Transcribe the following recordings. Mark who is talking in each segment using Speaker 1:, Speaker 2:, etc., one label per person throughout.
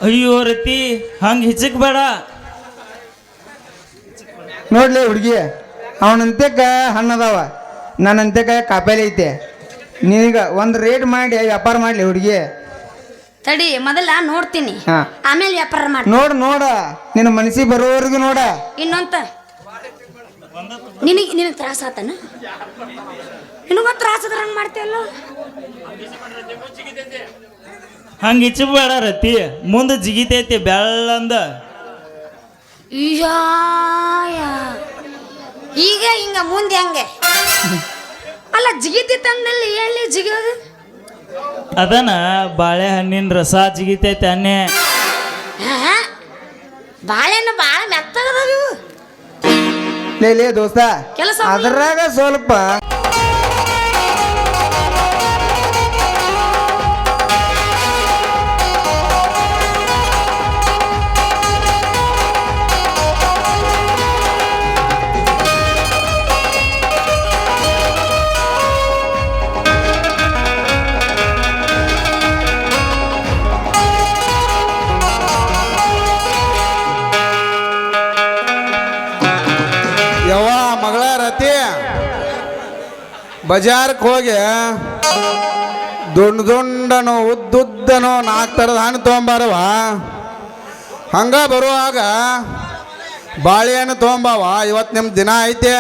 Speaker 1: ಅಯ್ಯೋ ರತಿ ಹಂಗೆ ಹಿಚಕ್ ಬೇಡ.
Speaker 2: ನೋಡ್ಲಿ ಹುಡುಗಿ, ಅವನಂತೆಕ ಹಣ್ಣದಾವ, ನನ್ನಂತೆಕ ಕಾಪೇಲಿ ಐತೆ. ನೀಗ ಒಂದು ರೇಟ್ ಮಾಡಿ ವ್ಯಾಪಾರ ಮಾಡ್ಲಿ ಹುಡುಗಿ.
Speaker 3: ತಡಿ ಮೊದಲ ನೋಡ್ತೀನಿ,
Speaker 2: ಹಾ.
Speaker 3: ಆಮೇಲೆ ವ್ಯಾಪಾರ ಮಾಡಿ.
Speaker 2: ನೋಡ ನಿನ್ನ ಮನಸ್ಸಿಗೆ ಬರೋವರೆಗೂ ನೋಡ.
Speaker 3: ಇನ್ನೊಂತ ನಿನಗೆ ತ್ರಾಸ ಆತನ? ನಿನಗೊಂದು ತ್ರಾಸ ಅದ್ರ ಹಂಗೆ ಮಾಡ್ತೀಯಲ್ಲ.
Speaker 1: ಹಂಗೆ ಹಿಚಕ್ ಬೇಡ ರತಿ, ಮುಂದೆ ಜಿಗಿತೈತಿ ಬೆಳ್ಳಂದ.
Speaker 3: ಈಗ ಹಿಂಗ ಮುಂದೆ ಹಂಗೆ ಅಲ್ಲ ಜಿಗಿತಿತ್ತಂದಲ್ಲಿ ಎಲ್ಲಿ ಜಿಗೋದು?
Speaker 1: ಅದನ ಬಾಳೆಹಣ್ಣಿನ ರಸ ಜಿಗಿತೈತೆ ಅನ್ನೆ.
Speaker 3: ಬಾಳೆಹಣ್ಣು ಭಾಳ ಮೆತ್ತಗದವು.
Speaker 2: ಲೇ ದೋಸ್ತ,
Speaker 3: ಕೆಲಸ
Speaker 2: ಅದ್ರಾಗ ಸ್ವಲ್ಪ
Speaker 4: ಬಜಾರ್ಕ್ಕೆ ಹೋಗಿ ದುಂಡನೋ ಉದ್ದುದ್ದನೋ 4 ಥರದ ಹಣ್ಣು ತೊಗೊಂಬಾರವ. ಹಂಗ ಬರುವಾಗ ಬಾಳೆಹಣ್ಣು ತೊಗೊಂಬಾವ. ಇವತ್ತು ನಿಮ್ಮ ದಿನ ಐತೆ.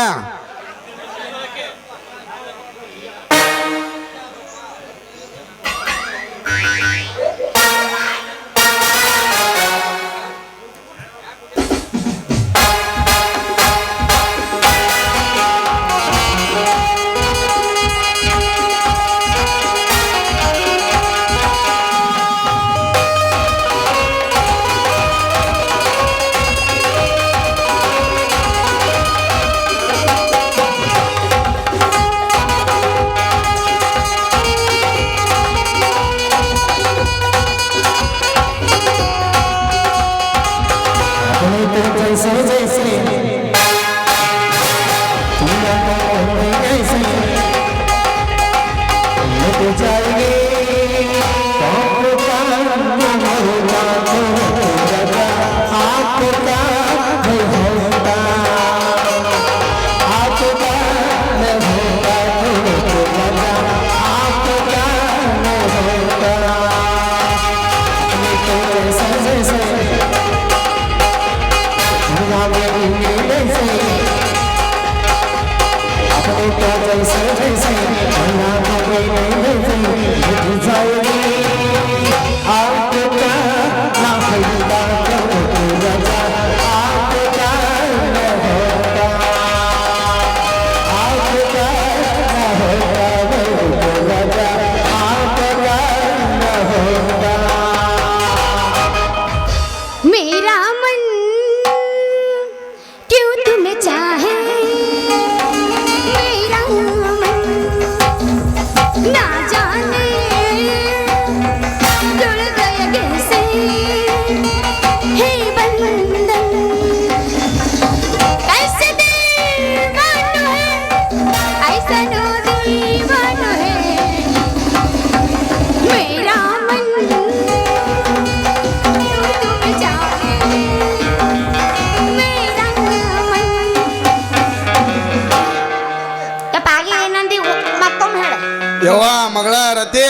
Speaker 4: ಯವ್ವ ಮಗಳ ರತಿ,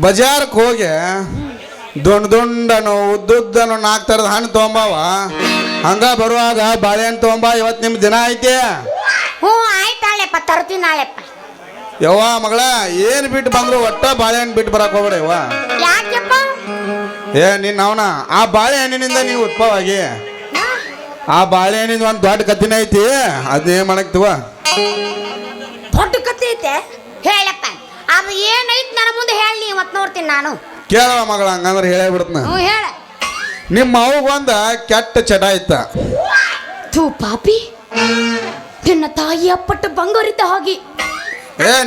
Speaker 4: ಬಜಾರ್ಕ್ಕೆ ಹೋಗಿ ದುಂಡನೋ ಉದ್ದುದ್ದನೋ 4 ಥರದ ಹಣ್ಣು ತೊಗೊಂಬಾವ. ಹಂಗ ಬರುವಾಗ ಬಾಳೆಹಣ್ಣು ತೊಗೊಂಬ. ಇವತ್ತು ನಿಮ್ಮ ದಿನ ಐತೆ.
Speaker 3: ಹ್ಞೂ ಆಯ್ತಾಳೆಪ್ಪ, ತರ್ತೀನಿ ನಾಳೆಪ್ಪ.
Speaker 4: ಯವ್ವ ಮಗಳ, ಏನು ಬಿಟ್ಟು ಬಂದ್ರು ಒಟ್ಟ ಬಾಳೆಹಣ್ಣು ಬಿಟ್ಟು ಬರಕ್ ಹೋಗ್ಬೇಡ ಯವ್ವ.
Speaker 3: ಯಾಕೆಪ್ಪ?
Speaker 4: ನಿನ್ನ ಅವನ ಆ ಬಾಳೆಹಣ್ಣಿನಿಂದ ನೀವು ಉತ್ಪವ ಆಗಿ ಆ ಬಾಳೆಹಣ್ಣಿಂದ ಒಂದು ದೊಡ್ಡ ಕತ್ತಿನ ಐತಿ. ಅದನ್ನೇ ಮಾಡಕ್ತಿವ.
Speaker 3: ದೊಡ್ಡ ಕತ್ತಿ ಐತೆ? ಹೇಳಪ್ಪ, ಅದು ಏನೈತಿ ನನ್ನ ಮುಂದೆ ಹೇಳಿ, ಮತ್ತೆ ನೋಡ್ತೀನಿ ನಾನು.
Speaker 4: ಕೇಳವ ಮಗಳ, ಹಂಗಂದ್ರೆ ಹೇಳೇ ಬಿಡ್ತನ.
Speaker 3: ಹ್ಞೂ ಹೇಳ.
Speaker 4: ನಿಮ್ಮ ಅವ್ಗೊಂದ ಕೆಟ್ಟ ಚಟ ಇತ್ತ.
Speaker 3: ಥೂ ಪಾಪಿ, ನಿನ್ನ ತಾಯಿ ಅಪ್ಪಟ್ಟ ಬಂಗಾರಿದ್ದ ಹಾಗೆ.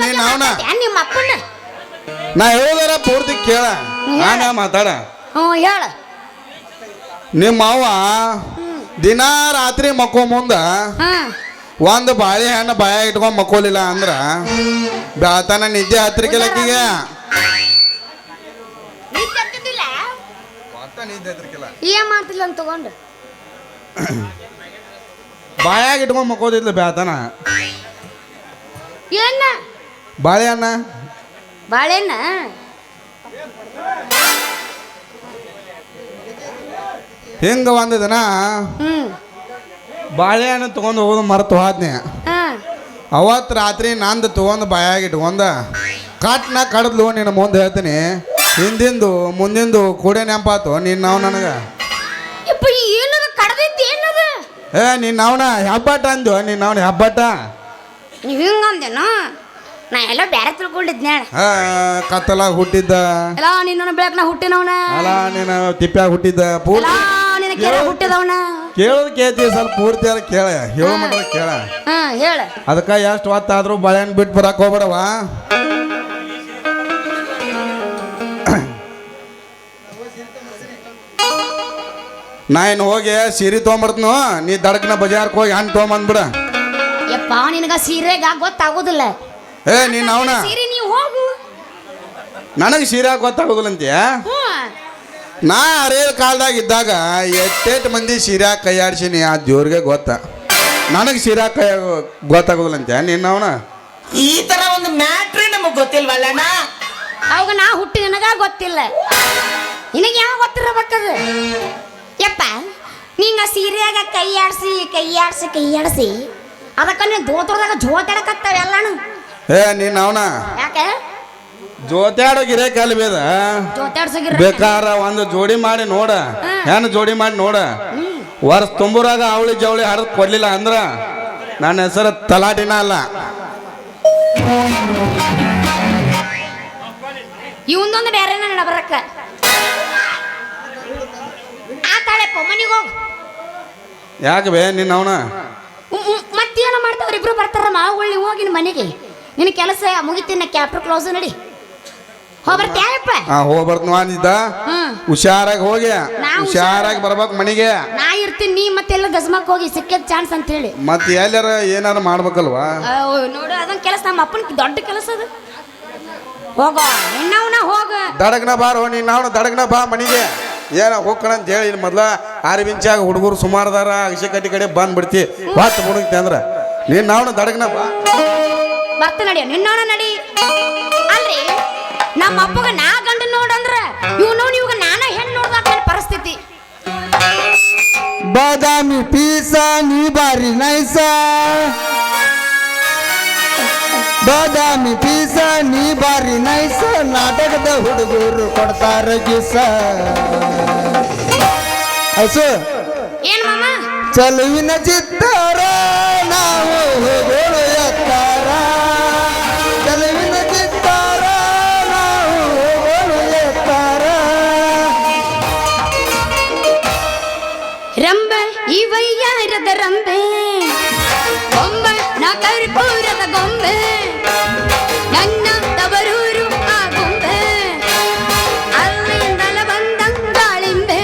Speaker 4: ನೀನ್ ಅವನ
Speaker 3: ನಿಮ್ಮ ಅಪ್ಪನ
Speaker 4: ನಾ ಹೇಳೋದಾರ ಪೂರ್ತಿ ಕೇಳ, ನಾನ ಮಾತಾಡ.
Speaker 3: ಹ್ಞೂ ಹೇಳ.
Speaker 4: ನಿಮ್ಮ ಅವ್ವ ದಿನಾ ರಾತ್ರಿ ಮಕ್ಕೋ ಮುಂದ ಒಂದು ಬಾಳೆಹಣ್ಣು ಬಾಯಾಗ ಇಟ್ಕೊಂಡ್ ಮಕ್ಕೋಲಿಲ್ಲ ಅಂದ್ರ ಬೆಳತನ ನಿದ್ದೆ ಹತ್ತಿರಕಿಲ್ಲಕ್ಕಿಗೆ.
Speaker 3: ಏನ್ ಮಾಡ್ತಿಲ್ಲ ಅಂತ ತಗೊಂಡು
Speaker 4: ಬಾಯಾಗ ಇಟ್ಕೊಂಡ್ ಮಕ್ಕೋದಿಲ್ಲ ಬ್ಯಾತನ
Speaker 3: ಏನ
Speaker 4: ಬಾಳೆಹಣ್ಣ
Speaker 3: ಬಾಳೆಹಣ್ಣ
Speaker 4: ಹಿಂಗ ಒಂದು ದಿನ ಬಾಳೆಹಣ್ಣು ತಗೊಂಡು ಹೋಗೋದು ಮರೆತು ಹೋದ್ನೆ. ಅವತ್ತು ರಾತ್ರಿ ನಂದು ತಗೊಂಡು ಬಾಯಾಗ ಇಟ್ಕೊಂಡ ಕಾಟ್ನ ಕಡದ್ಲು ನಿನ್ನ ಮುಂದೆ ಹೇಳ್ತೀನಿ. ಹಿಂದಿಂದು ಮುಂದಿಂದು ಕೂಡೆ ನೆಂಪಾತು ನೀನು ನಾವು ನನಗೆ
Speaker 3: ಏನದ ಕಡದೈತಿ ಏನದ
Speaker 4: ನೀನು ಅವನ ಹೆಬ್ಬಟ್ಟ ಅಂದು ನೀನು ಅವನ ಹೆಬ್ಬಟ್ಟ
Speaker 3: ನೀವ್ ಹಿಂಗಂದೇನು ನಾ ಎಲ್ಲ ಬ್ಯಾರೆ ತಿಳ್ಕೊಂಡಿದ್ನ
Speaker 4: ಕತ್ತಲಾಗ ಹುಟ್ಟಿದ್ದ
Speaker 3: ಎಲ್ಲ ನಿನ್ನ ಬೆಳಕನ ಹುಟ್ಟಿನವನ
Speaker 4: ಅಲ್ಲ ನೀನು ತಿಪ್ಪ್ಯಾಗ ಹುಟ್ಟಿದ್ದ ಪೂರ್ತಿ
Speaker 3: ನಿನ್ನ ಕೆರೆ ಹುಟ್ಟಿದವನ
Speaker 4: ಕೇಳೋದು ಕೇಳ್ತೀವಿ ಸ್ವಲ್ಪ ಪೂರ್ತಿ ಅಲ್ಲ ಕೇಳ ಹೇಳೋ ಮಟ್ಟ ಕೇಳ
Speaker 3: ಹೇಳ
Speaker 4: ಅದಕ್ಕೆ ಎಷ್ಟು ಹೊತ್ತಾದ್ರೂ ಬಾಳೆಹಣ್ಣು ಬಿಟ್ಟು ಬರಕ್ಕೆ ಹೋಗ್ಬೇಡವ. ನಾ ಇನ್ನು ಹೋಗಿ ಸೀರೆ ತೊಗೊಂಬರ್ತನು ನೀ ದಡಕ್ನ ಬಜಾರ್ಗೆ ಹೋಗಿ ಹಣ್ಣು ತೊಗೊಂಬಂದ್ಬಿಡ.
Speaker 3: ಯಪ್ಪ ನಿನಗ ಸೀರೆಗ ಗೊತ್ತಾಗೋದಿಲ್ಲ.
Speaker 4: ನೀನು ಅವನ
Speaker 3: ಸೀರೆ ನೀವು ಹೋಗು
Speaker 4: ನನಗೆ ಸೀರೆ ಗೊತ್ತಾಗೋದಿಲ್ಲ ಅಂತೀಯ. ನಾ ಅರೇಲ್ ಕಾಲದಾಗ ಇದ್ದಾಗ ಎಷ್ಟೆಷ್ಟು ಮಂದಿ ಸೀರೆ ಕೈಯಾಡ್ಸೀನಿ ಆ ದೇವ್ರಿಗೆ ಗೊತ್ತಾ. ನನಗೆ ಸೀರೆ ಕೈ ಗೊತ್ತಾಗೋದಿಲ್ಲ ಅಂತೀಯ ನೀನು ಅವನ.
Speaker 1: ಈ ತರ ಒಂದು ಮ್ಯಾಟ್ರಿ ನಮಗ್ ಗೊತ್ತಿಲ್ವಲ್ಲಣ್ಣ.
Speaker 3: ಅವಾಗ ನಾ ಹುಟ್ಟಿ ನನಗ ಗೊತ್ತಿಲ್ಲ ನಿನಗೆ ಯಾವ ಗೊತ್ತಿರಬೇಕದ. ಯಪ್ಪ ನಿಂಗ ಸೀರೆಯಾಗ ಕೈ ಆಡ್ಸಿ ಅದಕ್ಕ ನೀನು ದೋತ್ರದಾಗ ಜೋತಾಡಕತ್ತಾವ ಎಲ್ಲಾನು.
Speaker 4: ನೀನು ಅವನ
Speaker 3: ಯಾಕೆ
Speaker 4: ಜೋತ್ಯಾಡೋ ಗಿರೇ ಕಲ್ ಬೇದ
Speaker 3: ಜೋತಾಡ್ಸೋಗಿರ
Speaker 4: ಬೇಕಾರ ಒಂದು ಜೋಡಿ ಮಾಡಿ ನೋಡ. ಹೆಣ್ಣು ಜೋಡಿ ಮಾಡಿ ನೋಡ. ವರ್ಷ ತುಂಬುರಾಗ ಅವಳಿ ಜವಳಿ ಹರಿದು ಕೊಡ್ಲಿಲ್ಲ ಅಂದ್ರ ನನ್ನ ಹೆಸರು ತಲಾಟಿನ ಅಲ್ಲ.
Speaker 3: ಇವೊಂದೊಂದು ಬೇರೆ ನಡಬರಕ್ಕ ಆ ತಾಳೆಪ್ಪ ಮನಿಗೆ ಹೋಗು.
Speaker 4: ಯಾಕೆ ಬೇ ನಿನ್ನ ಅವನ
Speaker 3: ಮತ್ತೇನ ಮಾಡ್ತಾವ್ರ ಇಬ್ರು ಬರ್ತಾರ ಮಾವುಗಳು ಹೋಗಿ ನಿನ್ನ ಮನೆಗೆ ನಿನ್ನ ಕೆಲಸ ಮುಗಿತಿನ ಕ್ಯಾಪ್ಟರ್ ಕ್ಲೋಸ್ ನಡಿ ಹೋಗ್ಬರ್ತ್ಯಾಯಪ್ಪ.
Speaker 4: ಹೋಗ್ಬರ್ತ ಅಂದಿದ್ದ ಹುಷಾರಾಗಿ ಹೋಗಿ ಹುಷಾರಾಗಿ ಬರ್ಬೇಕು ಮನೆಗೆ.
Speaker 3: ನಾ ಇರ್ತೀನಿ ನೀ ಮತ್ತೆಲ್ಲ ಗಜಮಕ್ ಹೋಗಿ ಸಿಕ್ಕದ ಚಾನ್ಸ್ ಅಂತ ಹೇಳಿ
Speaker 4: ಮತ್ತೆ ಎಲ್ಲಾರ ಏನಾರ ಮಾಡ್ಬೇಕಲ್ವಾ.
Speaker 3: ನೋಡು ಅದೊಂದು ಕೆಲಸ ನಮ್ಮ ಅಪ್ಪನ ದೊಡ್ಡ ಕೆಲಸ ಅದು. ಹೋಗೋ ನಿನ್ನವನ ಹೋಗ
Speaker 4: ದಡಗ್ನ ಬಾರೋ ನೀನು ನಾವು ದಡಗ್ನ ಬಾ ಮನೆಗೆ. ಏನ ಹೋಗ್ಕಣ ಅಂತ ಹೇಳಿ ಮೊದ್ಲ ಆರಿಬಿಂಚಾಗ ಹುಡುಗರು ಸುಮಾರದಾರ ಅಗಸಿ ಕಟ್ಟಿ ಕಡೆ ಬಂದ್ಬಿಡ್ತಿ ಹೊತ್ತು ಮುಡುಗ್ತಿ ಅಂದ್ರ ನೀನು ನಾವು ದಡಗ್ನ ಬಾ
Speaker 3: ಬರ್ತ ನಡಿಯ ನಿನ್ನವನ ನಡಿ. ಅಲ್ರಿ ನಮ್ಮ ಅಪ್ಪಗ ನಾ ಗಂಡ ನೋಡಂದ್ರ ಇವಾಗ ನಾನ ಹೆಣ್ಣು ನೋಡ್ದ ಪರಿಸ್ಥಿತಿ.
Speaker 2: ಬಾದಾಮಿ ಪೀಸ ನೀ ಬಾರಿ ನೈಸ ಬಾದಾಮಿ ಪೀಸ ನೀ ಬಾರಿ ನೈಸ ನಾಟಕದ ಹುಡುಗರು ಕೊಡ್ತಾರ ಗಿಸ. ಹಸು
Speaker 3: ಏನ್ ಮಾಮ
Speaker 2: ಚಲುವಿನ ಚಿತ್ತಾರ ನಾವು ಹೋಗೋಳು ಎತ್ತಾರ ಚಲುವಿನ ಚಿತ್ತಾರ ನಾವು ಹೋಗೋಳು ಎತ್ತಾರ.
Speaker 3: ರಂಬ ಇವಯ್ಯಾರದ ರಂಬೆ ಗೊಂಬ ನಾ ಕರ್ಪೂರದ ಗೊಂಬೆ ನನ್ನ ತವರೂರು ಆ ಗೊಂಬೆ ಅಲ್ಲಿಂದಲ ಬಂದಂಗಾಳಿಂಬೆ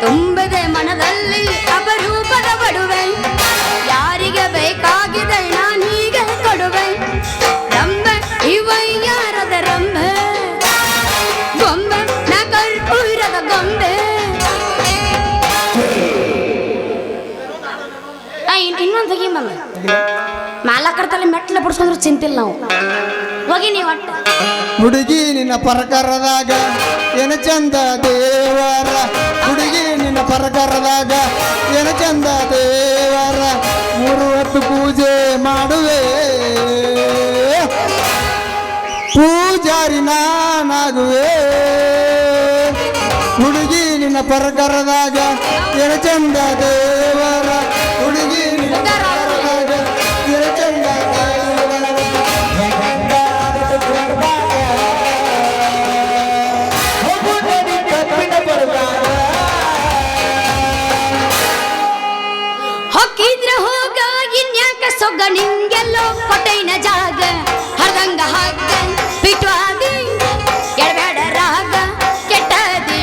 Speaker 3: ತುಂಬದೆ ಮನದಲ್ಲಿ ಅಪರೂಪದ ಬಡುವೆ ಯಾರಿಗೆ ಬೇಕಾಗಿದೆ ನಾನೀಗ ಕೊಡುವೆ. ರಂಬೆ ಇವಯ್ಯಾರದ ರಂಬೆ ಗೊಂಬ ನಾ ಕರ್ಪೂರದ ಗೊಂಬೆ. ಇನ್ನೊಂದು ಹೋಗಿ ಮಮ್ಮ ಮಾಲಕರ್ತಲ್ಲಿ ಮೆಟ್ಲ ಬಿಡ್ಸ್ಕೊಂಡ್ರೆ ಚಿಂತಿಲ್ಲ ನಾವು ಹೋಗಿ ನೀವು ಒಟ್ಟು.
Speaker 2: ಹುಡುಗಿ ನಿನ್ನ ಪರಕರದಾಗ ಏನ ಚಂದ ದೇವರ ಹುಡುಗಿ ನಿನ್ನ ಪರಕರದಾಗ ಏನ ಚಂದ ದೇವರ 3 ಹೊತ್ತು ಪೂಜೆ ಮಾಡುವೆ ಪೂಜಾರಿ ನಾನಾಗುವೆ. ಹುಡುಗಿ ನಿನ್ನ ಪರಕರದಾಗ ಏನ ಚಂದ ದೇವರ ಹುಡುಗಿ ನಿನ್ನ ಪರಕರದಾಗ ಏನ ಚಂದ
Speaker 3: ಹೊಕ್ಕಿದ್ರ ಹೋಗ ಇನ್ಯಾಕ ಸೊಗ್ಗ ನಿಂಗೆಲ್ಲೋ ಕೊಟ್ಟೈನ ಜಾಗ ಹರ್ದಂಗ ಹಾಗ ಬಿಟ್ವಾದಿ ಎಡಬೇಡ ರಾಗ ಕೆಟ್ಟದಿ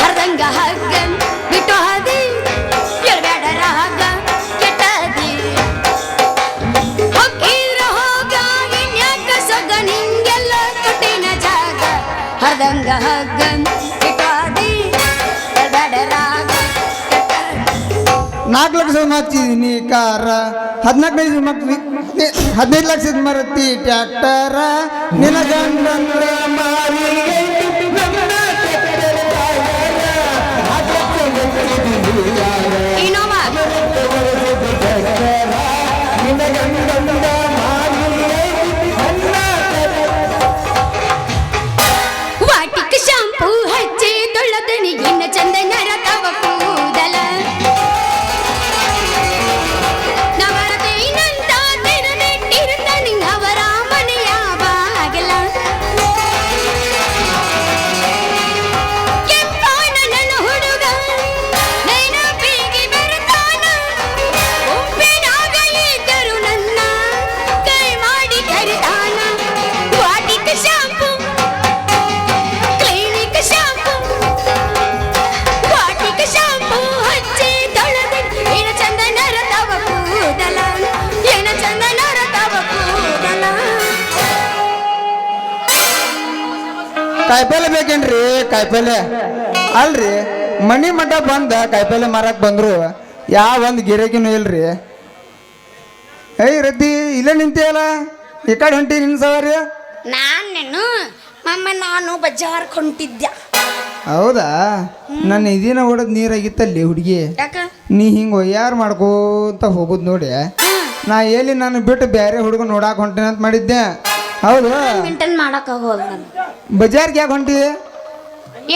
Speaker 3: ಹರ್ದಂಗ ಹಾಗ ಬಿಟ್ವಾದಿ ಎಡಬೇಡ ರಾಗ ಕೆಟ್ಟದಿ. ಹೊಕ್ಕಿದ್ರ ಹೋಗ ಇನ್ಯಾಕ ಸೊಗ್ಗ ನಿಂಗೆಲ್ಲೋ ಕೊಟ್ಟೈನ ಜಾಗ ಹರ್ದಂಗ ಹಾಗ ಬಿಟ್ವಾದಿ
Speaker 2: 4 ಲಕ್ಷದ ಮಾಡ್ತಿದ್ದೀನಿ ಕಾರ 15 ಲಕ್ಷದ ಮರತಿ ಟ್ರ್ಯಾಕ್ಟರ ನಿನ್ನ ಗಂಡಂದ್ರ ಮಾರಿಗೆ
Speaker 3: ಇನ್ನೋವಾ ವಾಟಿಕ ಶಾಂಪೂ ಹಚ್ಚಿ ತೊಳ್ಳದನಿ ಇನ್ನ ಚಂದ ನರತವ ಕೂದಲ ನವರದೇನಂತ ತೆರೆದಿಟ್ಟಿರುತ್ತಾನೆ ಅವರ ಮನೆಯ ಬಾಗಲ ಕೆಂಪಾನ ನನ್ನ ಹುಡುಗ ನೆನಪಿಗೆ ಬರ್ತಾನ ಉಪ್ಪಿನಾಗ ಇದ್ದರು ನನ್ನ ಕೈ ಮಾಡಿ ಕರೆದಾನ ವಾಟಿಕ ಶಾಂಪೂ ಕ್ಲಿನಿಕ್ ಶಾಂಪೂ ವಾಟಿಕ ಶಾಂಪೂ ಹಚ್ಚಿ ತೊಳೆದು ಏನ ಚಂದ ನರತವ ಕೂದಲ ಏನ ಚಂದ ನರತವ ಕೂದಲ
Speaker 2: ಕಾಯಿಪಲ್ಲೆ ಬೇಕೇನ್ರಿ ಕಾಯಿಪಲ್ಲೆ ಅಲ್ರಿ ಮನಿ ಮಠ ಬಂದ ಕಾಯಿಪಲ್ಲೆ ಮಾರಕ್ ಬಂದ್ರು ಯಾವ ಒಂದು ಗಿರಾಕಿನೂ ಇಲ್ರಿ ಏಯ್ ರದ್ದಿ ಇಲ್ಲೇ ನಿಂತಿಯಲ್ಲ ಈ ಕಡೆ ಹೊಂಟಿ ನಿನ್ನ ಸವಾರಿ
Speaker 3: ನಾನು ನಾನು ಬಜಾರ್ ಕೊಂಟಿದ್ದೆ
Speaker 2: ಹೌದಾ ನನ್ನ ಇದಿನ ಹೊಡೆದ್ ನೀರಾಗಿತ್ತಲ್ಲಿ ಹುಡುಗಿ
Speaker 3: ಯಾಕ
Speaker 2: ನೀ ಹಿಂಗೆ ಒಯ್ಯಾರು ಮಾಡ್ಕೋತ ಹೋಗುದು ನೋಡಿ ನಾ ಎಲ್ಲಿ ನಾನು ಬಿಟ್ಟು ಬೇರೆ ಹುಡುಗ ನೋಡಾಕ್ ಹೊಂಟೇನೆ ಅಂತ ಮಾಡಿದ್ದೆ ಹೌದು
Speaker 3: ಮೇಂಟೈನ್ ಮಾಡಕ್ ಆಗೋದು ನಾನು
Speaker 2: ಬಜಾರ್ಗೆ ಯಾಕೆ ಹೊಂಟಿ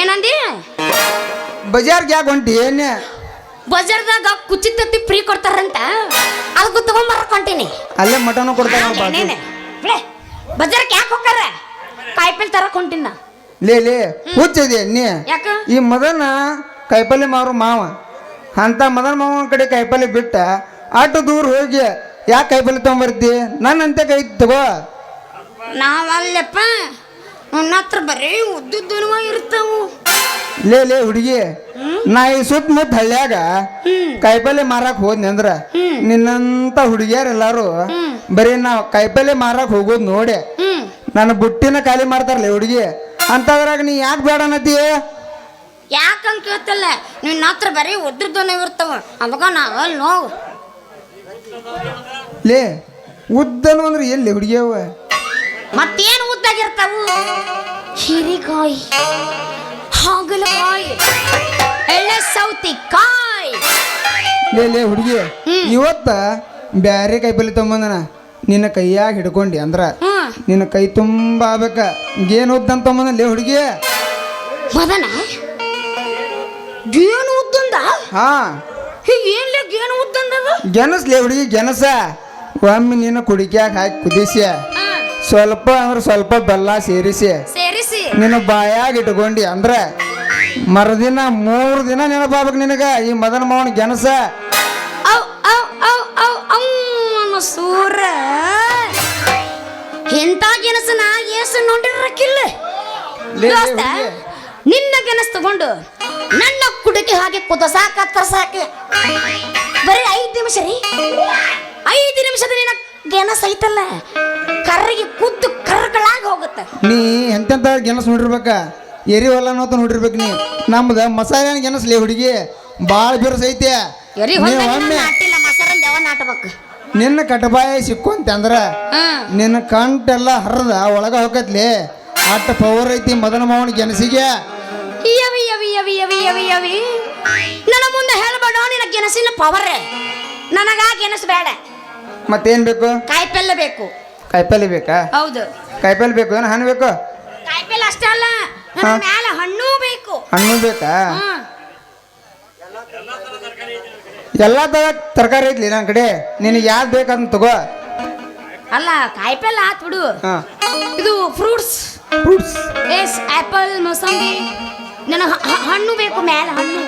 Speaker 3: ಏನಂದಿ
Speaker 2: ಬಜಾರ್ಗೆ ಯಾಕೆ ಹೊಂಟಿ ಏನೇ
Speaker 3: ಬಜಾರ್ದಾಗ ಕುಚಿತತ್ತಿ ಫ್ರೀ ಕೊಡ್ತಾರಂತ ಅದಕ್ಕೂ ತಗೊಂಬರಕ್ ಹೊಂಟೀನಿ
Speaker 2: ಅಲ್ಲೇ ಮಟನು ಕೊಡ್ತಾರೆ
Speaker 3: ಬಜಾರ್ಗೆ ಯಾಕೆ ಹೋಗ್ತಾರ ಕಾಯಿಪಲ್ಲೆ ತರಕ್ ಹೊಂಟಿನ
Speaker 2: ಲೇ ಹುಚ್ಚಿದೆ ನೀ
Speaker 3: ಯಾಕ
Speaker 2: ಈ ಮದನ ಕಾಯಿಪಲ್ಲೆ ಮಾರು ಮಾವ ಅಂತ ಮದನ ಮಾವನ ಕಡೆ ಕಾಯಿಪಲ್ಲೆ ಬಿಟ್ಟ ಅಷ್ಟು ದೂರ ಹೋಗಿ ಯಾಕೆ ಕಾಯಿಪಲ್ಲೆ ತೊಗೊಂಬರ್ತಿ ನನ್ನಂತೆ ಕೈ ತಗೋ
Speaker 3: ನಾವಲ್ಲಪ್ಪ ನನ್ನ ಹತ್ರ ಬರೀ ಉದ್ದುದ್ದನು ಇರ್ತಾವು
Speaker 2: ಲೇ ಹುಡುಗಿ ನಾ ಈ ಸುತ್ತಮುತ್ತ ಹಳ್ಳ್ಯಾಗ ಕಾಯಿಪಲ್ಲೆ ಮಾರಕ್ ಹೋದ್ನಿ ಅಂದ್ರ ನಿನ್ನಂತ ಹುಡುಗಿಯರೆಲ್ಲಾರು ಬರೀ ನಾ ಕಾಯಿಪಲ್ಲೆ ಮಾರಕ್ ಹೋಗೋದು ನೋಡಿ ನನ್ನ ಬುಟ್ಟಿನ ಖಾಲಿ ಮಾಡ್ತಾರಲ್ಲ ಹುಡುಗಿ ಅಂತದ್ರಾಗ ನೀ ಯಾಕೆ ಬೇಡ ಅನ್ನತಿ
Speaker 3: ಯಾಕಂತ ಕೇಳ್ತಲ್ಲ ನಿನ್ನ ಹತ್ರ ಬರೀ ಉದ್ದುದ್ದನು ಇರ್ತಾವ ಅವಾಗ ನಾವಲ್ಲಿ ನೋವು
Speaker 2: ಲೇ ಉದ್ದನು ಅಂದ್ರೆ ಎಲ್ಲಿ ಹುಡುಗಿಯವ
Speaker 3: ಮತ್ತೇನು ಉದ್ದಾಗಿರ್ತಾವು ಹೀರಿಕಾಯಿ ಹಾಗಲಕಾಯಿ ಎಳ್ಳೆ ಸೌತಿಕಾಯಿ
Speaker 2: ಲೇ ಹುಡುಗಿ ಇವತ್ತ ಬ್ಯಾರೆ ಕಾಯಿಪಲ್ಲೆ ತೊಗೊಂಬಂದನ ನಿನ್ನ ಕೈಯಾಗ ಹಿಡ್ಕೊಂಡಿ ಅಂದ್ರ ನಿನ್ನ ಕೈ ತುಂಬಾ ಆಗ್ಬೇಕ ಗೇನ್ ಉದ್ದಂತ ತೊಗೊಂಬಂದ ಲೇ ಹುಡುಗಿ
Speaker 3: ಮದನ ಗೇನು ಉದ್ದಂದ
Speaker 2: ಹಾ
Speaker 3: ಏನ್ಲೇ ಗೇನು ಉದ್ದಂದದ
Speaker 2: ಗೆನಸ್ ಲೇ ಹುಡುಗಿ ಗೆನಸ ಒಮ್ಮೆ ನಿನ್ನ ಕುಡಿಕ್ಯಾಗ ಹಾಕಿ ಕುದಿಸಿ ಸ್ವಲ್ಪ ಅಂದ್ರೆ ಸ್ವಲ್ಪ ಬೆಲ್ಲ ಸೇರಿಸಿ
Speaker 3: ಸೇರಿಸಿ
Speaker 2: ನಿನ್ನ ಬಾಯಾಗ ಇಟ್ಕೊಂಡಿ ಅಂದ್ರ ಮರುದಿನ 3 ದಿನ ನೆನಪಾಗ್ಬೇಕು ನಿನಗ ಈ ಮದನ ಮಾವನ ಗೆನಸ
Speaker 3: ಔ ಔ ಔ ಔ ಔ ಸೂರ ಎಂತ ಗೆನಸ ನಾ ಏಸು ನೋಡಿರಕ್ಕಿಲ್ಲ ದೋಸ್ತ ನಿನ್ನ ಗೆನಸ್ ತಗೊಂಡು ನನ್ನ ಕುಡಿಕೆ ಹಾಗೆ ಕುದಸಾಕ ತರ್ಸಾಕೆ ಬರೀ 5 ನಿಮಿಷ ರೀ 5 ನಿಮಿಷದ ನಿನ್ನ ಗೆನಸ್ ಐತಲ್ಲ ಕರ್ರಿಗೆ ಕುದ್ದು ಕರ್ಗಳಾಗಿ ಹೋಗುತ್ತೆ
Speaker 2: ನೀ ಎಂತೆಂತ ಗೆನಸ್ ನೋಡಿರ್ಬೇಕ ಎರಿ ಹೊಲ ನೋತ ನೋಡಿರ್ಬೇಕು ನೀ ನಮ್ದ ಮಸಾಲೆ ಗೆನಸ್ ಲೇ ಹುಡುಗಿ ಭಾಳ ಬಿರುಸ ಐತೆ
Speaker 3: ಎರಿ
Speaker 2: ನೀ ಒಮ್ಮೆ
Speaker 3: ನಾಟಿಲ್ಲ ಮಸರನ್ ದೇವ ನಾಟಬೇಕು
Speaker 2: ನಿನ್ನ ಕಟಬಾಯ ಸಿಕ್ಕೊಂತ ಅಂದ್ರ ನಿನ್ನ ಕಂಟೆಲ್ಲ ಹರಿದ ಒಳಗ ಹೋಗತ್ಲಿ ಅಟ್ಟ ಪವರ್ ಐತಿ ಮದನ ಮಾವನ ಗೆನಸಿಗೆ
Speaker 3: ಯವಿ ಯವಿ ಯವಿ ಯವಿ ಯವಿ ಯವಿ ನನ್ನ ಮುಂದೆ ಹೇಳ್ಬೇಡ ನಿನ್ನ ಗೆಣಸಿನ ಪವರ್ ನನಗ ಗೆಣಸು ಬೇಡ
Speaker 2: ಮತ್ತೇನ್ ಬೇಕು
Speaker 3: ಕಾಯಿಪಲ್ಲೆ ಬೇಕು
Speaker 2: ಕಾಯಿಪಲ್ಲೆ ಬೇಕಾ
Speaker 3: ಹೌದು
Speaker 2: ಕಾಯಿಪಲ್ಲೆ ಬೇಕು ಏನು ಹಣ್ಣು ಬೇಕು
Speaker 3: ಕಾಯಿಪಲ್ಲೆ ಅಷ್ಟೇ ಅಲ್ಲ ನನ್ನ ಮ್ಯಾಲ ಹಣ್ಣು ಬೇಕು
Speaker 2: ಹಣ್ಣು ಬೇಕಾ ಎಲ್ಲ ತರ ತರಕಾರಿ ಐತ್ಲಿ ನನ್ನ ಕಡೆ ನಿನಗೆ ಯಾವ್ದು ಬೇಕಂತ ತಗೋ
Speaker 3: ಅಲ್ಲ ಕಾಯಿಪಲ್ಲೆ ಆತ್ ಬಿಡು
Speaker 2: ಹಾ
Speaker 3: ಇದು ಫ್ರೂಟ್ಸ್
Speaker 2: ಫ್ರೂಟ್ಸ್
Speaker 3: ಎಸ್ ಆಪಲ್ ಮೊಸಂಬಿ ನನ್ನ ಹಣ್ಣು ಬೇಕು ಮ್ಯಾಲ ಹಣ್ಣು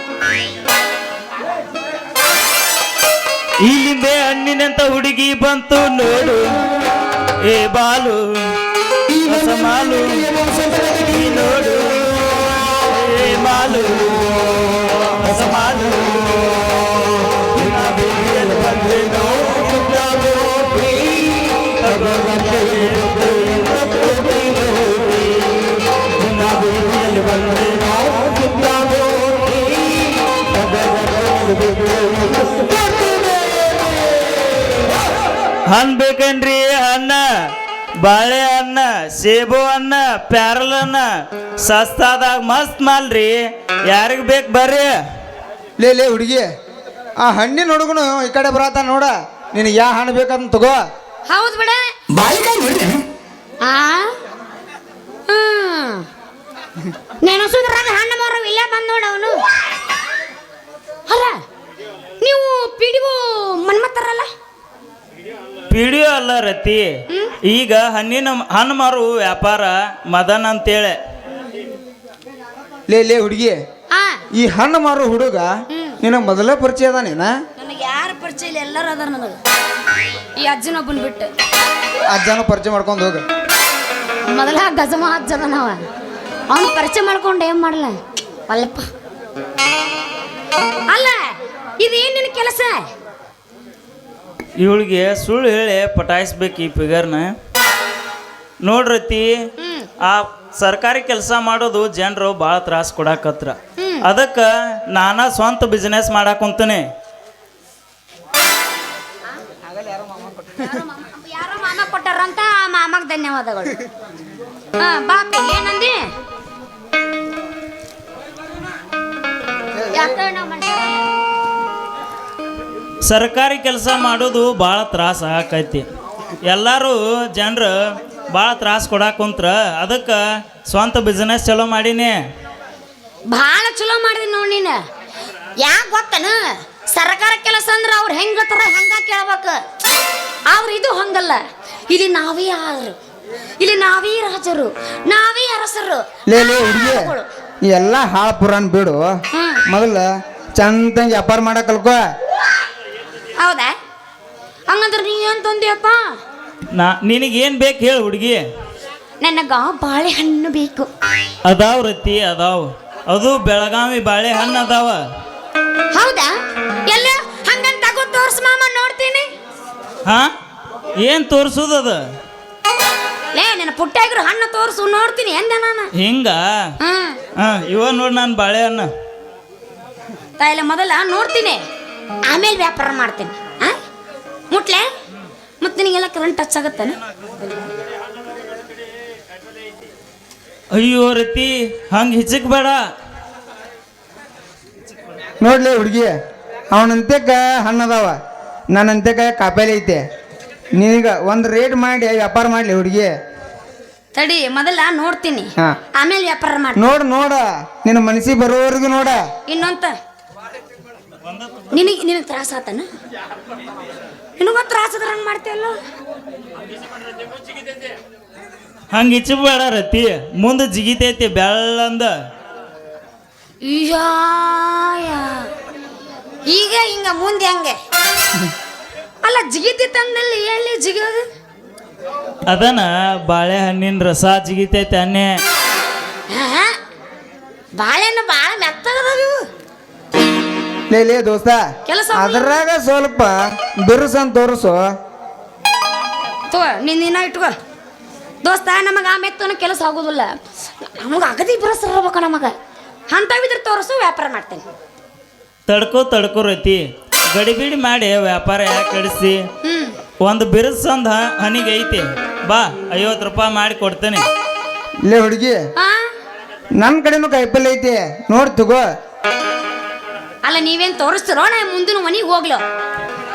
Speaker 1: ಇಲ್ಲಿಂದೆ ಹಣ್ಣಿನಂತ ಹುಡುಗಿ ಬಂತು ನೋಡು ಏ ಬಾಲು ಹೊಸ ಮಾಲು ಈ ನೋಡು ಏ ಮಾಲು ಹೊಸ ಮಾಲು ನಿನ್ನ ಬೀದಿಯಲ್ಲಿ ಬಂದೇನೋ ನಿನ್ನ ಬೀದಿಯಲ್ಲಿ ಬಂದೇನೋ ಹಣ್ಣು ಬೇಕೇನ್ರಿ ಹಣ್ಣ ಬಾಳೆ ಹಣ್ಣ ಸೇಬು ಹಣ್ಣ ಪ್ಯಾರಲ್ ಹಣ್ಣ ಸಸ್ತಾದಾಗ ಮಸ್ತ್ ಮಾಲ್ರಿ ಯಾರಿಗೆ ಬೇಕು ಬರ್ರಿ.
Speaker 2: ಲೇ ಹುಡುಗಿ ಆ ಹಣ್ಣಿನ ಹುಡುಗನು ಈ ಕಡೆ ಬರತ್ತ ನೋಡ ನಿನಗೆ ಯಾವ ಹಣ್ಣು ಬೇಕಂತ ತಗೋ.
Speaker 3: ಹೌದು ಬಿಡ ಆ ನೆನಸುದ್ರಾಗ ಹಣ್ಣು ಮಾರೋ ಇಲ್ಲೇ ಬಂದ್ ನೋಡ ಅವನು. ಅಲ್ಲ ನೀವು ಪಿಡಿವು ಮನ್ಮತ್ತಾರಲ್ಲ
Speaker 1: ಪಿಡಿಯೋ ಅಲ್ಲ ರತಿ, ಈಗ ಹಣ್ಣು ಮಾರು ವ್ಯಾಪಾರ ಮದನ್ ಅಂತೇಳಿ.
Speaker 2: ಲೇ ಹುಡುಗಿ ಈ ಹಣ್ಣು ಮಾರೋ ಹುಡುಗ ನಿನಗೆ ಮೊದಲೇ ಪರಿಚಯ ಅದ ನೀನ?
Speaker 3: ನನಗೆ ಯಾರ ಪರಿಚಯ ಇಲ್ಲ, ಎಲ್ಲರೂ ಅದಾರ ನನಗೆ. ಈ ಅಜ್ಜನೊಬ್ಬನ್ ಬಿಟ್ಟು
Speaker 2: ಅಜ್ಜನ ಪರಿಚಯ ಮಾಡ್ಕೊಂಡು ಹೋಗ.
Speaker 3: ಮೊದಲ ಗಜಮ ಅಜ್ಜದ ನಾವ ಅವನು ಪರಿಚಯ ಮಾಡ್ಕೊಂಡು ಏನ್ ಮಾಡಲ್ಲ ಅಲ್ಲಪ್ಪ. ಅಲ್ಲ ಇದೇನ್ ನಿನ್ನ ಕೆಲಸ?
Speaker 1: ಇವಳಿಗೆ ಸುಳ್ಳು ಹೇಳಿ ಪಟಾಯಿಸ್ಬೇಕು ಈ ಫಿಗರ್ನ. ನೋಡ್ರತಿ, ಆ ಸರ್ಕಾರಿ ಕೆಲಸ ಮಾಡೋದು ಜನರು ಭಾಳ ತ್ರಾಸ ಕೊಡಾಕತ್ರ. ಅದಕ್ಕೆ ನಾನಾ ಸ್ವಂತ ಬಿಸ್ನೆಸ್ ಮಾಡಾಕುಂತೀನಿ.
Speaker 3: ಯಾರೋ ಮಾಮ ಕೊಟ್ಟಾರಂತ ಆ ಮಾಮಗ್ ಧನ್ಯವಾದಗಳು. ಬಾಪಿ ಏನಂದಿ?
Speaker 1: ಸರ್ಕಾರಿ ಕೆಲಸ ಮಾಡೋದು ಭಾಳ ತ್ರಾಸ ಆಕೈತಿ. ಎಲ್ಲರೂ ಜನರು ಭಾಳ ತ್ರಾಸ ಕೊಡಾಕುಂತ್ರ ಅದಕ್ಕೆ ಸ್ವಂತ ಬಿಸ್ನೆಸ್ ಚಲೋ ಮಾಡೀನಿ.
Speaker 3: ಭಾಳ ಚಲೋ ಮಾಡಿದಿ ನೋಡಿ ನೀನು. ಯಾಕೆ ಗೊತ್ತನ? ಸರ್ಕಾರ ಕೆಲಸ ಅಂದ್ರೆ ಅವ್ರು ಹೆಂಗತ್ತಾರ ಹಂಗ ಕೇಳ್ಬೇಕು. ಅವ್ರು ಇದು ಹಂಗಲ್ಲ. ಇಲ್ಲಿ ನಾವೇ ಆದ್ರು, ಇಲ್ಲಿ ನಾವೇ ರಾಜರು, ನಾವೇ ಅರಸರು.
Speaker 2: ಲೇ ಹುಡುಗಿ ಎಲ್ಲ ಹಾಳು ಪುರಾಣ ಬಿಡು, ಮೊದಲ ಚಂದಂಗೆ ವ್ಯಾಪಾರ ಮಾಡಕ್ ಕಲ್ಕೋ.
Speaker 3: ಹೌದಾ? ಹಂಗಂದ್ರೆ ನೀ ಏನ್ ತಂದಿಯಪ್ಪ?
Speaker 1: ನಿನಗೇನು ಬೇಕು ಹೇಳು ಹುಡುಗಿ.
Speaker 3: ನನಗ ಬಾಳೆಹಣ್ಣು ಬೇಕು.
Speaker 1: ಅದಾವ ರತಿ ಅದಾವ, ಅದು ಬೆಳಗಾವಿ ಬಾಳೆಹಣ್ಣು ಅದಾವ.
Speaker 3: ಹೌದಾ? ಎಲ್ಲ ಹಂಗಂತ ತಗೋ ತೋರ್ಸ್ ಮಾಮ, ನೋಡ್ತೀನಿ.
Speaker 1: ಹಾ ಏನು ತೋರಿಸೋದು ಅದು?
Speaker 3: ಲೇ ನಿನ್ನ ಪುಟ್ಟಾಗಿರೋ ಹಣ್ಣು ತೋರಿಸು, ನೋಡ್ತೀನಿ ಎಂದ ನಾನು.
Speaker 1: ಹಿಂಗ? ಇವ ನೋಡಿ ನಾನು ಬಾಳೆಹಣ್ಣು
Speaker 3: ತಾಯಿಲ್ಲ ಮೊದಲ ನೋಡ್ತೀನಿ, ಆಮೇಲೆ ವ್ಯಾಪಾರ ಮಾಡ್ತೀನಿ. ಮುಟ್ಲೆ ಮತ್ತೆ ನಿನಗೆಲ್ಲ ಕರೆಂಟ್ ಟಚ್ ಆಗತ್ತಾನ?
Speaker 1: ಅಯ್ಯೋ ರತಿ, ಹಂಗೆ ಹಿಚಕ್ ಬೇಡ.
Speaker 2: ನೋಡ್ಲಿ ಹುಡುಗಿ, ಅವನಂತೆಕ ಹಣ್ಣದಾವ, ನನ್ನಂತೆಕ ಕಾಪೇಲಿ ಐತೆ. ನಿನಗ ಒಂದು ರೇಟ್ ಮಾಡಿ ವ್ಯಾಪಾರ ಮಾಡ್ಲಿ ಹುಡುಗಿ.
Speaker 3: ತಡಿ ಮೊದಲ ನೋಡ್ತೀನಿ, ಆಮೇಲೆ ವ್ಯಾಪಾರ ಮಾಡಿ.
Speaker 2: ನೋಡ ನಿನ್ನ ಮನಸ್ಸಿಗೆ ಬರೋವರೆಗೂ ನೋಡ.
Speaker 3: ಇನ್ನೊಂತ ನಿನಗೆ ತ್ರಾಸ ಆತನ? ನಿನಗೊಂದು ತ್ರಾಸ ಅದ್ರ ಹಂಗೆ ಮಾಡ್ತೀವಲ್ಲ.
Speaker 1: ಹಂಗೆ ಇಚ್ಚ ಬೇಡ ರತಿ, ಮುಂದೆ ಜಿಗಿತೈತಿ ಬೆಳ್ಳಂದ.
Speaker 3: ಈಗ ಹಿಂಗ ಮುಂದೆ ಹಂಗೆ ಅಲ್ಲ ಜಿಗಿತಿ ತಂದಲ್ಲಿ ಎಲ್ಲಿ ಜಿಗೋದು?
Speaker 1: ಅದನ್ನ ಬಾಳೆಹಣ್ಣಿನ ರಸ ಜಿಗಿತೈತೆ ಅನ್ನೆ.
Speaker 3: ಬಾಳೆಹಣ್ಣು ಭಾಳ ಮೆತ್ತಗದಾವ ಇವು.
Speaker 2: ಲೇ ದೋಸ್ತ, ಅದ್ರಾಗ ಸ್ವಲ್ಪ ಬಿರುಸಂತ ತೋರಿಸು.
Speaker 3: ನಿನ್ನ ಇಟ್ಕೋ ದೋಸ್ತ. ನಮಗೆ ಆ ಮೆತ್ತನ ಕೆಲಸ ಆಗೋದಿಲ್ಲ, ನಮಗೆ ಅಗದಿ ಬಿರುಸಿರ್ಬೇಕು. ನಮಗೆ ಅಂಥವಿದ್ರೆ ತೋರಿಸು, ವ್ಯಾಪಾರ ಮಾಡ್ತೇನೆ.
Speaker 1: ತಡ್ಕೋ ರತಿ, ಗಡಿಬಿಡಿ ಮಾಡಿ ವ್ಯಾಪಾರ ಯಾಕೆ ಕಳಿಸಿ. ಒಂದು ಬಿರುಸಂದ ಹನಿಗೆ ಐತಿ, ಬಾ 50 ರೂಪಾಯಿ ಮಾಡಿ ಕೊಡ್ತೇನೆ.
Speaker 2: ಲೇ ಹುಡುಗಿ, ನನ್ನ ಕಡೆನೂ ಕಾಯಿಪಲ್ಲೆ ಐತಿ, ನೋಡಿ ತಗೋ.
Speaker 3: ಅಲ್ಲ ನೀವೇನು ತೋರಿಸ್ತಿರೋ, ನಾ ಮುಂದಿನ ಮನೆಗೆ ಹೋಗ್ಲು,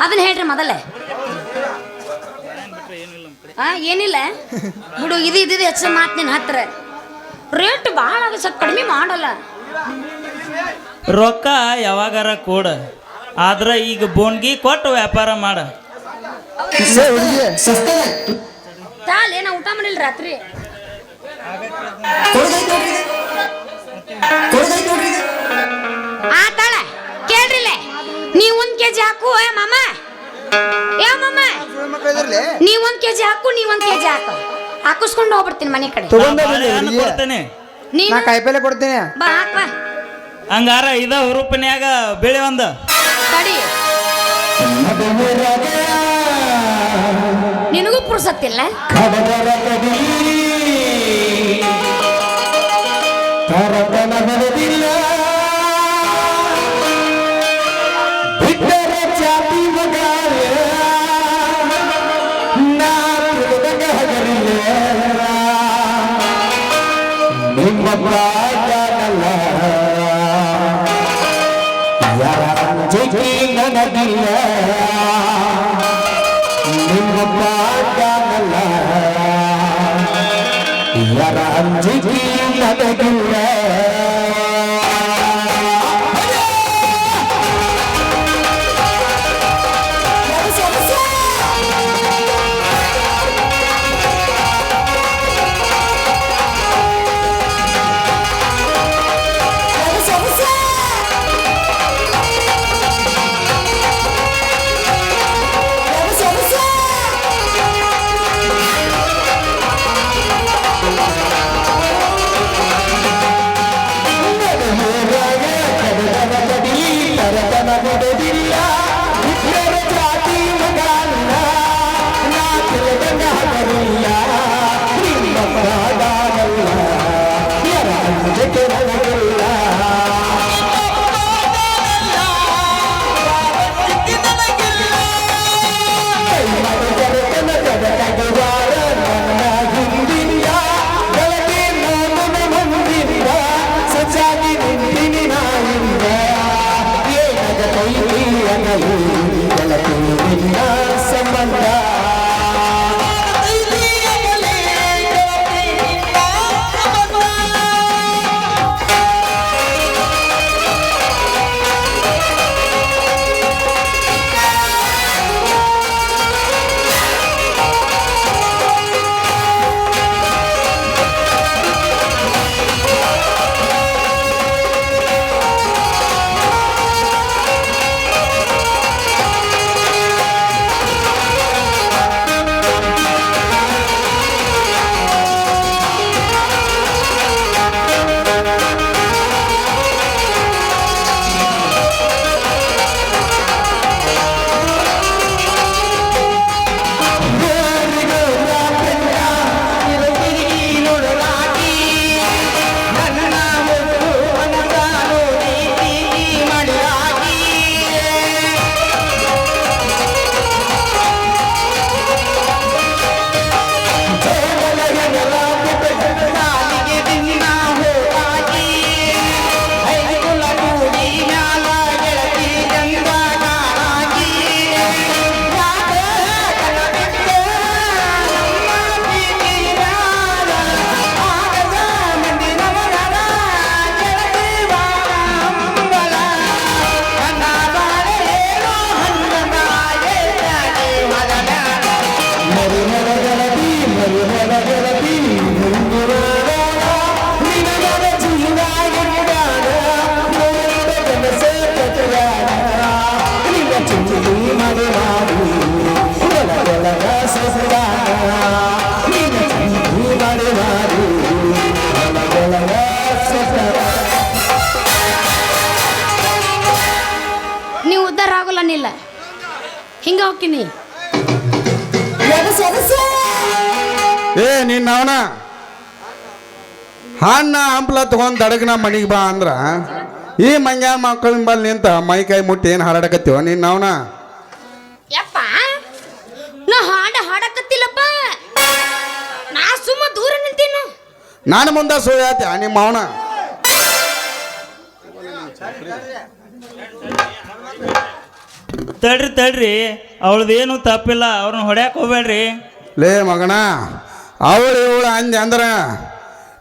Speaker 3: ಅದನ್ನ ಹೇಳ್ರಿ ಮೊದಲೇ. ಏನಿಲ್ಲ ಬಿಡು, ಇದು ಹೆಚ್ಚು ಮಾತು ನಿನ್ನ ಹತ್ರ. ರೇಟ್ ಭಾಳ ಆಗ, ಸ್ವಲ್ಪ ಕಡಿಮೆ ಮಾಡಲ್ಲ.
Speaker 1: ರೊಕ್ಕ ಯಾವಾಗಾರ ಕೊಡ, ಆದ್ರೆ ಈಗ ಬೋನ್ಗಿ ಕೊಟ್ಟು ವ್ಯಾಪಾರ ಮಾಡ.
Speaker 3: ತಾಲ್ ಏನ ಊಟ ಮಾಡಿಲ್ಲ ರಾತ್ರಿ? ಆತಾಳ ಕೇಳ್ರಿಲೆ, ನೀವ್ 1 kg ಹಾಕು. ಮಾಮ ನೀವ್ 1 kg ಹಾಕು, ನೀವ್ 1 kg ಹಾಕು, ಹಾಕಿಸ್ಕೊಂಡು ಹೋಗ್ಬಿಡ್ತೀನಿ ಮನೆ ಕಡೆ.
Speaker 1: ಕೊಡ್ತೇನೆ,
Speaker 2: ಕಾಯಿಪಲ್ಲೆ ಕೊಡ್ತೀನಿ,
Speaker 3: ಬಾ ಹಾಕ.
Speaker 1: ಹಂಗಾರ 5 ರೂಪಾಯಿನ್ಯಾಗ ಬೆಳೆ ಒಂದು
Speaker 3: ತಡಿ, ನಿನಗೂ ಪುರ್ಸತ್ತಿಲ್ಲ.
Speaker 2: ಪಾಡಲ್ಲ ಯಾರ ಅಂಜಿಕೆ ನನಗಿಲ್ಲ ನಿಮ್ಮ ಪಾಡಲ್ಲ ಯಾರ ಅಂಜಿಕೆ ನನಗಿಲ್ಲ
Speaker 3: ನೀವು ಉದ್ಧಾರ ಆಗೋಲ್ಲ ನಿಲ್ಲ ಹಿಂಗ ಹೋಗ್ತೀನಿ
Speaker 4: ಏ ನೀನ್ ಅವನ ಹಣ್ಣ ಹಂಪ್ಲ ತಗೊಂಡ್ ದಡಗನ ಮನಿಗೆ ಬಾ ಅಂದ್ರ ಈ ಮಂಗ್ಯಾನ ಮಕ್ಕಳಿನ ಬಲ್ ನಿಂತ ಮೈ ಕೈ ಮುಟ್ಟಿ ಏನು ಹಾರಾಡಕತ್ತೀವ ನೀನ್ ಅವನ
Speaker 3: ಯಪ್ಪ ನಾ ಹಾಡಕತ್ತಿಲ್ಲಪ್ಪ ನಾ ಸುಮ್ಮ ದೂರ ನಿಂತೀನು
Speaker 4: ನಾನು ಮುಂದೆ ಸುಳ್ಯಾತ ನಿಮ್ಮ ಅವನ
Speaker 1: ತಡ್ರಿ ಅವಳದೇನು ತಪ್ಪಿಲ್ಲ ಅವ್ರನ್ನ ಹೊಡ್ಯಾಕ್ ಹೋಗ್ಬೇಡ್ರಿ.
Speaker 4: ಲೇ ಮಗನ ಅವಳು ಇವಳು ಅಂದೆ ಅಂದ್ರ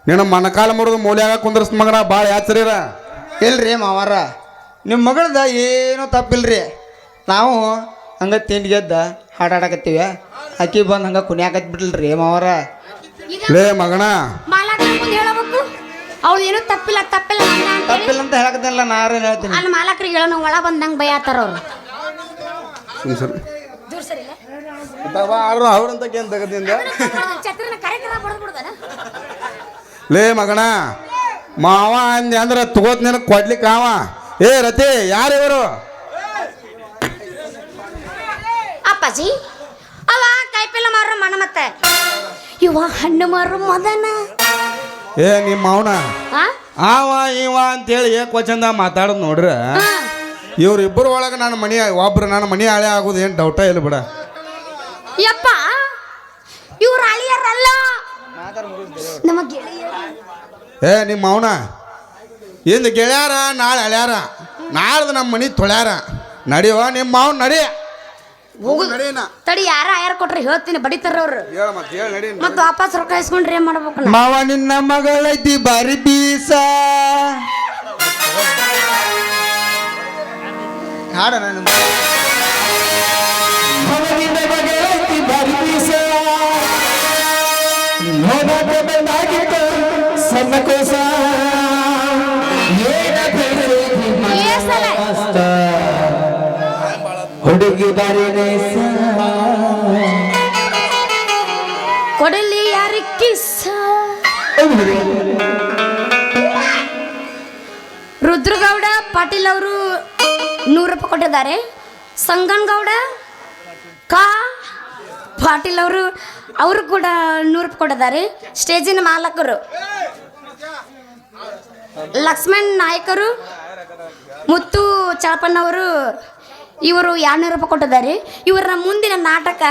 Speaker 4: ನಿನ್ನ ಮನಕಾಲ ಮುರಿದು ಮೂಲ್ಯಾಗ ಕುಂದ್ರಸ್ ಮಗನ ಭಾಳ ಯಾತ್ರಿರ.
Speaker 2: ಇಲ್ರಿ ಮಾವಾರ ನಿಮ್ಮ ಮಗಳದ ಏನೂ ತಪ್ಪಿಲ್ರಿ. ನಾವು ಹಂಗೆ ತಿಂಡಿಗೆದ್ದ ಹಾಡಾಡಕತ್ತೀವಿ, ಆಕಿ ಬಂದು ಹಂಗೆ ಕುಣಿಯಾಕತ್ ಬಿಡ್ಲ್ರಿ ಮಾವಾರ.
Speaker 4: ಲೇ ಮಗನ
Speaker 3: ಮಾಲಾಕ್ರ ಮುಂದೆ ಹೇಳಬೇಕು ಅವಳು ಏನೂ ತಪ್ಪಿಲ್ಲ
Speaker 2: ತಪ್ಪಿಲ್ಲ ಅಂತ ಹೇಳಕತ್ತಿಲ್ಲ, ನಾರೇನು ಹೇಳ್ತೀನಿ.
Speaker 3: ಅಲ್ಲಿ ಮಾಲಾಕ್ರಿಗೆ ಹೇಳೋ ಒಳ ಬಂದಂಗೆ ಬೈತಾರ ಅವ್ರು.
Speaker 4: ಅವ್ರಂತ ಏನ್ ತಗದಿಂದ
Speaker 3: ಛತ್ರನ ಕರೆಕ್ಟ್ ಬಡ್ದ್ಬಿಡ್ತಾನ.
Speaker 4: ಲೇ ಮಗನ ಮಾವ ಅಂದೆ ಅಂದ್ರೆ ತಗೋತ್ ನಿನಗೆ ಕೊಡ್ಲಿಕ್ಕೆ ಅವ. ಏ ರತಿ ಯಾರು ಇವರು?
Speaker 3: ಅಪ್ಪಾಜಿ ಅವ ಕಾಯಿಪಲ್ಲೆ ಮಾರೋ ಮನ ಮತ್ತೆ ಇವ ಹಣ್ಣು ಮಾರೋ ಮದನ.
Speaker 4: ಏ ನಿಮ್ಮ ಅವನ ಆವ ಇವ ಅಂತೇಳಿ ಏಕ್ವಚಂದ ಮಾತಾಡೋದು ನೋಡ್ರ ಇವ್ರಿಬ್ಬರು ಒಳಗೆ ನನ್ನ ಮನಿ ಒಬ್ರು ನನ್ನ ಮನಿ ಹಳೆ ಆಗೋದು ಏನು ಡೌಟ ಇಲ್ಲ ಬಿಡ.
Speaker 3: ಯಪ್ಪ ಇವ್ರ ಅಳಿಯರಲ್ಲ ನಮ್ಮ ಗೆಳೆಯರು.
Speaker 4: ಏ ನಿಮ್ಮ ಅವನ ಇಂದು ಗೆಳ್ಯಾರ ನಾಳೆ ಅಳ್ಯಾರ ನಾಳ್ದು ನಮ್ಮ ಮನೆ ತೊಳ್ಯಾರ ನಡಿಯೋ ನಿಮ್ಮ ಮಾವನ್ ನಡಿ
Speaker 3: ಹೋಗು
Speaker 4: ನಡೀನ
Speaker 3: ತಡಿ ಯಾರ ಕೊಟ್ರೆ ಹೇಳ್ತೀನಿ ಬಡಿತಾರ ಅವ್ರು
Speaker 4: ಹೇಳ ಮತ್ತೆ ಹೇಳಿ ನಡಿ
Speaker 3: ಮತ್ತೆ ವಾಪಸ್ ರೊಕ್ಕ ಇಸ್ಕೊಂಡ್ರೆ ಏನ್ ಮಾಡ್ಬೇಕು ನಾ?
Speaker 2: ಮಾವ ನಿನ್ನ ಮಗಳೈತಿ ಬಾರಿ ಬೀಸ ಹಾಡ ನಾನು ಮಾವ ನಿನ್ನ ಮಗಳೈತಿ ಬಾರಿ ಬೀಸ ನೋಡೋದು ಬಂದಾಗಿದ್ದ ಸಣ್ಣ ಕೋಸ ಏನ ಬೆಳೆದಿ
Speaker 3: ಏ ಸಲ?
Speaker 2: ಹುಡುಗಿ ಬಾರಿ ನೇಸ
Speaker 3: ಕೊಡಲಿ ಯಾರಿ ಕಿಸ್ಸ ರುದ್ರಗೌಡ ಪಾಟೀಲ್ ಅವರು 100 ರೂಪಾಯಿ ಕೊಟ್ಟಿದ್ದಾರೆ. ಸಂಗನಗೌಡ ಕಾ ಪಾಟೀಲ್ ಅವರು ಕೂಡ 100 ರೂಪಾಯಿ ಕೊಟ್ಟಿದ್ದಾರೆ. ಸ್ಟೇಜಿನ ಮಾಲಕರು ಲಕ್ಷ್ಮಣ್ ನಾಯಕರು ಮುತ್ತು ಚಳಪಣ್ಣವರು ಇವರು 200 ರೂಪಾಯಿ ಕೊಟ್ಟಿದ್ದಾರೆ. ಇವರ ಮುಂದಿನ ನಾಟಕ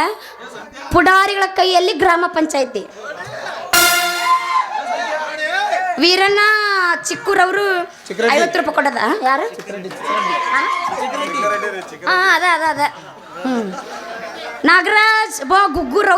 Speaker 3: ಪುಡಾರಿಗಳ ಕೈಯಲ್ಲಿ ಗ್ರಾಮ ಪಂಚಾಯಿತಿ. ವೀರಣ್ಣ ಚಿಕ್ಕೂರವರು 50 ರೂಪಾಯಿ ಕೊಟ್ಟದ. ಯಾರು ಅದ ನಾಗರಾಜ್ ಗುಗ್ಗೂರ್